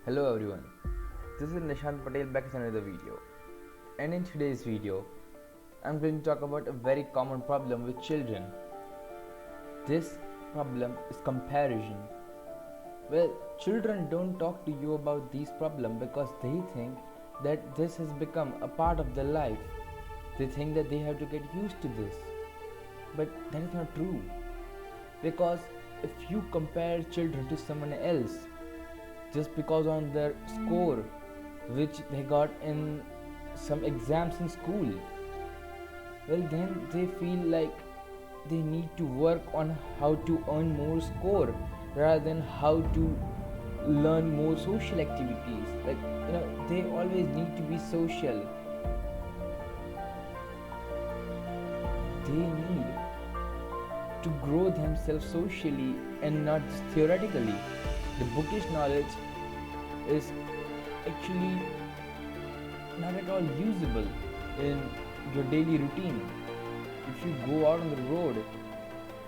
Hello everyone, this is Nishant Patel back with another video. And in today's video, I'm going to talk about a very common problem with children. This problem is comparison. Well, children don't talk to you about these problems because they think that this has become a part of their life. They think that they have to get used to this. But that is not true. Because if you compare children to someone else, just because on their score which they got in some exams in school, well then they feel like they need to work on how to earn more score rather than how to learn more social activities. They always need to be social. They need to grow themselves socially and not just theoretically. The bookish knowledge is actually not at all usable in your daily routine. If you go out on the road,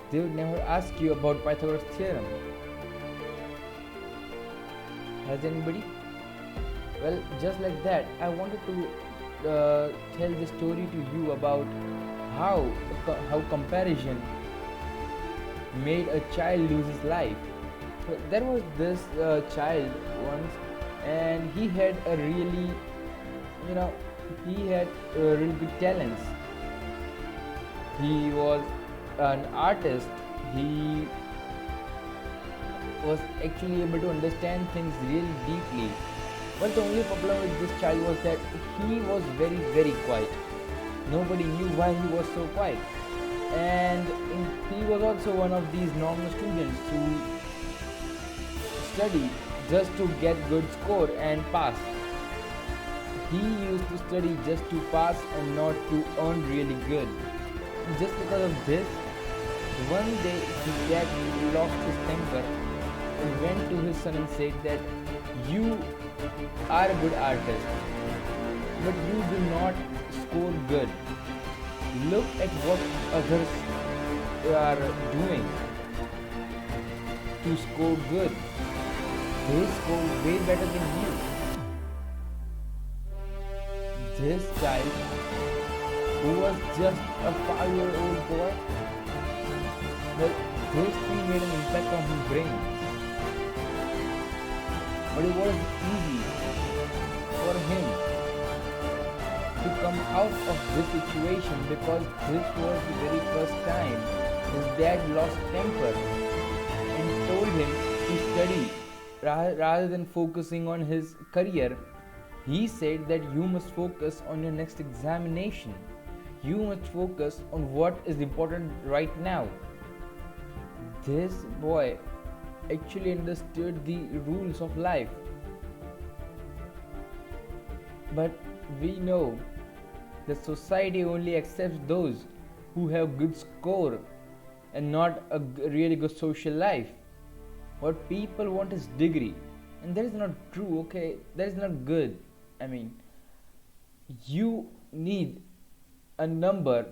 they would never ask you about Pythagoras theorem. Has anybody? Well, just like that, I wanted to tell the story to you about how comparison made a child lose his life. So there was this child once, and he had a really, really good talents. He was an artist. He was actually able to understand things really deeply. But the only problem with this child was that he was very, very quiet. Nobody knew why he was so quiet. And he was also one of these normal students who study just to get good score and pass. He used to study just to pass and not to earn really good. Just because of this, one day his dad lost his temper and went to his son and said that you are a good artist, but you do not score good. Look at what others are doing to score good. They score way better than you. This child, who was just a 5-year-old boy, well, this thing made an impact on his brain. But it was easy for him to come out of this situation because this was the very first time his dad lost temper and told him to study rather than focusing on his career. He said that you must focus on your next examination. You must focus on what is important right now. This boy actually understood the rules of life. But we know that society only accepts those who have good score and not a really good social life. What people want is degree, and that is not true. Okay, that is not good. I mean, you need a number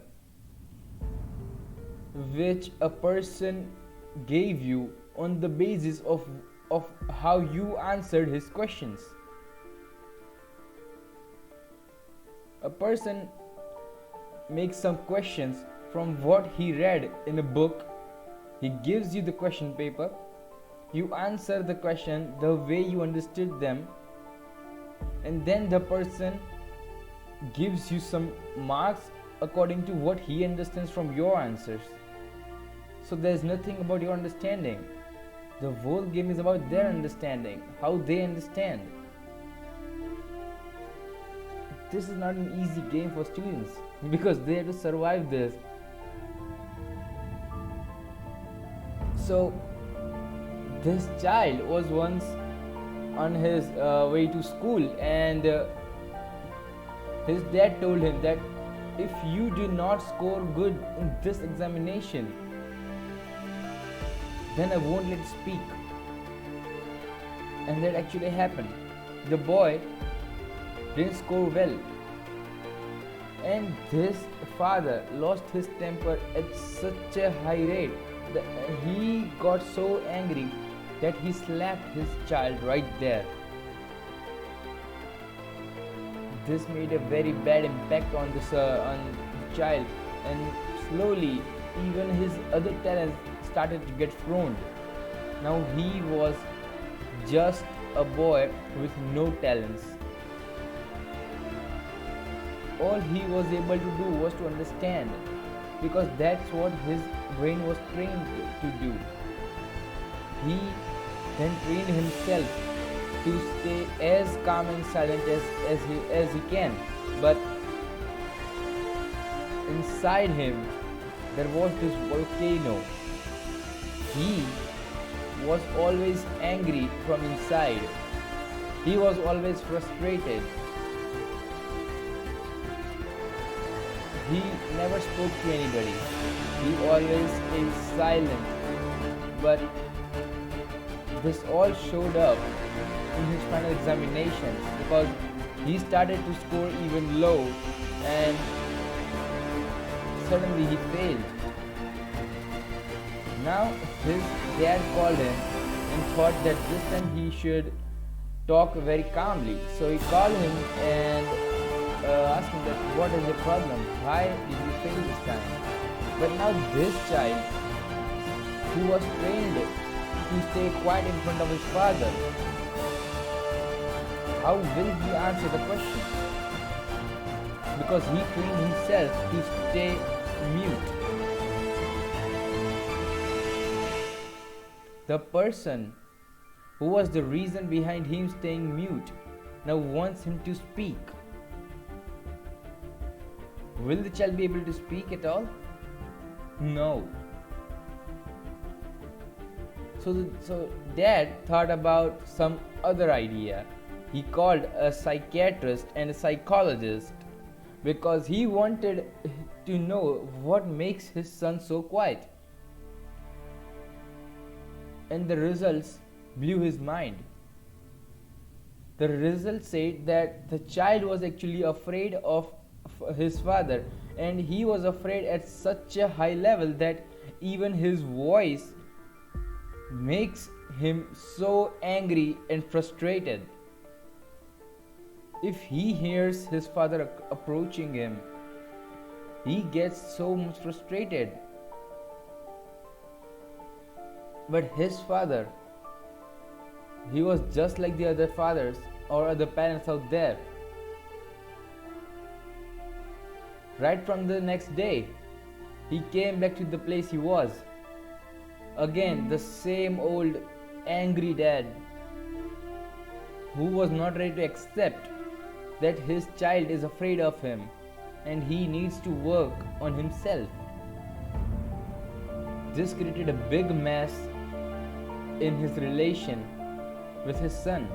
which a person gave you on the basis of how you answered his questions. A person makes some questions from what he read in a book. He gives you the question paper. You answer the question the way you understood them, and then the person gives you some marks according to what he understands from your answers. So there is nothing about your understanding. The whole game is about their understanding, how they understand. This is not an easy game for students because they have to survive this. So this child was once on his way to school, and his dad told him that if you do not score good in this examination, then I won't let you speak. And that actually happened. The boy didn't score well, and this father lost his temper at such a high rate that he got so angry that he slapped his child right there. this made a very bad impact on on the child, and slowly even his other talents started to get ruined. Now he was just a boy with no talents. All he was able to do was to understand, because that's what his brain was trained to do. He then trained himself to stay as calm and silent as he can. But inside him, there was this volcano. He was always angry from inside. He was always frustrated. He never spoke to anybody. He always stayed silent. But this all showed up in his final examinations, because he started to score even low, and suddenly he failed. Now his dad called him and thought that this time he should talk very calmly. So he called him and asked him that what is the problem? Why did you fail this time? But now this child, who was trained to stay quiet in front of his father, how will he answer the question? Because he trained himself to stay mute. The person who was the reason behind him staying mute now wants him to speak. Will the child be able to speak at all? No. So dad thought about some other idea. He called a psychiatrist and a psychologist, because he wanted to know what makes his son so quiet. And the results blew his mind. The results said that the child was actually afraid of his father, and he was afraid at such a high level that even his voice makes him so angry and frustrated. If he hears his father approaching him, he gets so much frustrated. But his father, he was just like the other fathers or other parents out there. Right from the next day, he came back to the place he was. Again, the same old angry dad, who was not ready to accept that his child is afraid of him and he needs to work on himself. This created a big mess in his relation with his son.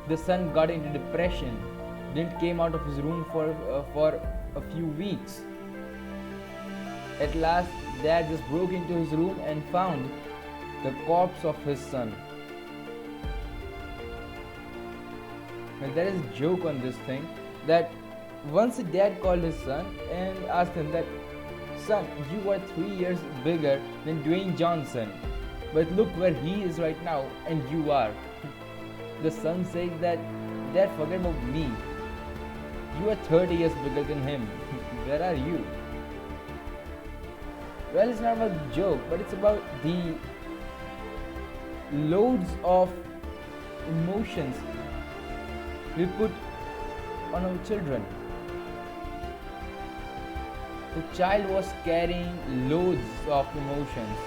The son got into depression, didn't came out of his room for a few weeks. At last, dad just broke into his room and found the corpse of his son. Now there is a joke on this thing, that once a dad called his son and asked him that, "Son, you are 3 years bigger than Dwayne Johnson, but look where he is right now and you are." The son said that, "Dad, forget about me. You are 30 years bigger than him. Where are you?" Well, it's not about the joke, but it's about the loads of emotions we put on our children. The child was carrying loads of emotions.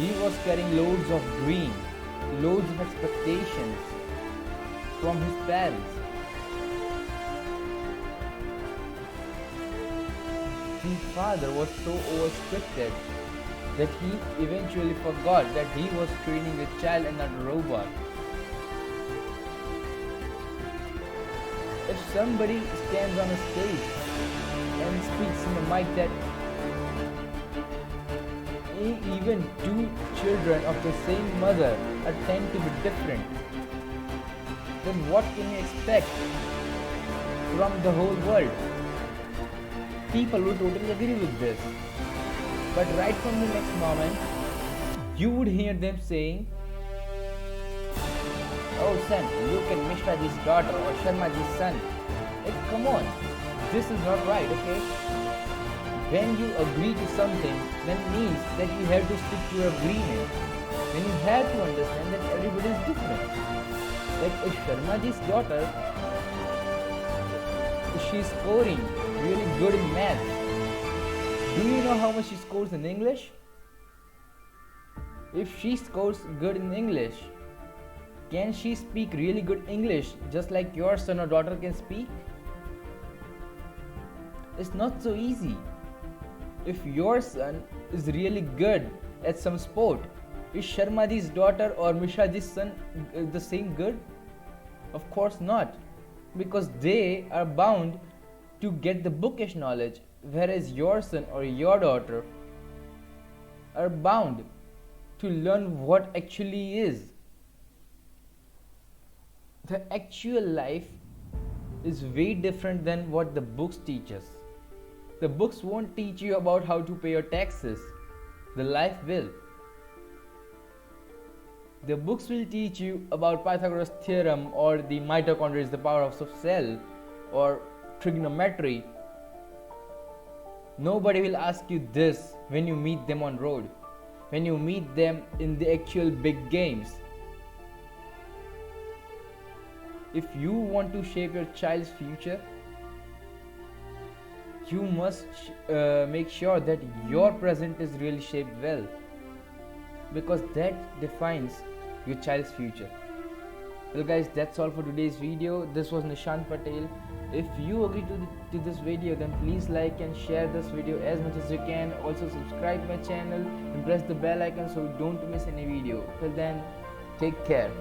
He was carrying loads of dreams, loads of expectations from his parents. The father was so overscripted that he eventually forgot that he was training a child and not a robot. If somebody stands on a stage and speaks in a mic that even two children of the same mother are tend to be different, then what can you expect from the whole world? People would totally agree with this. But right from the next moment, you would hear them saying, Oh son, look at Mishraji's daughter or Sharmaji's son. Like, come on, this is not right, okay? When you agree to something, then means that you have to stick to your agreement. Then you have to understand that everybody is different. Like if Sharmaji's daughter, she's scoring really good in math, do you know how much she scores in English? If she scores good in English, can she speak really good English just like your son or daughter can speak? It's not so easy. If your son is really good at some sport, is Sharmaji's daughter or Mishraji's son the same good? Of course not, because they are bound to get the bookish knowledge, whereas your son or your daughter are bound to learn what actually is. The actual life is way different than what the books teach us. The books won't teach you about how to pay your taxes. The life will. The books will teach you about Pythagoras theorem or the mitochondria is the powerhouse of cell or trigonometry. Nobody will ask you this when you meet them on road, when you meet them in the actual big games. If you want to shape your child's future, you must make sure that your present is really shaped well, because that defines your child's future. Well guys, that's all for today's video. This was Nishant Patel. If you agree to this video, then please like and share this video as much as you can. Also subscribe my channel and press the bell icon so you don't miss any video. Till then, take care.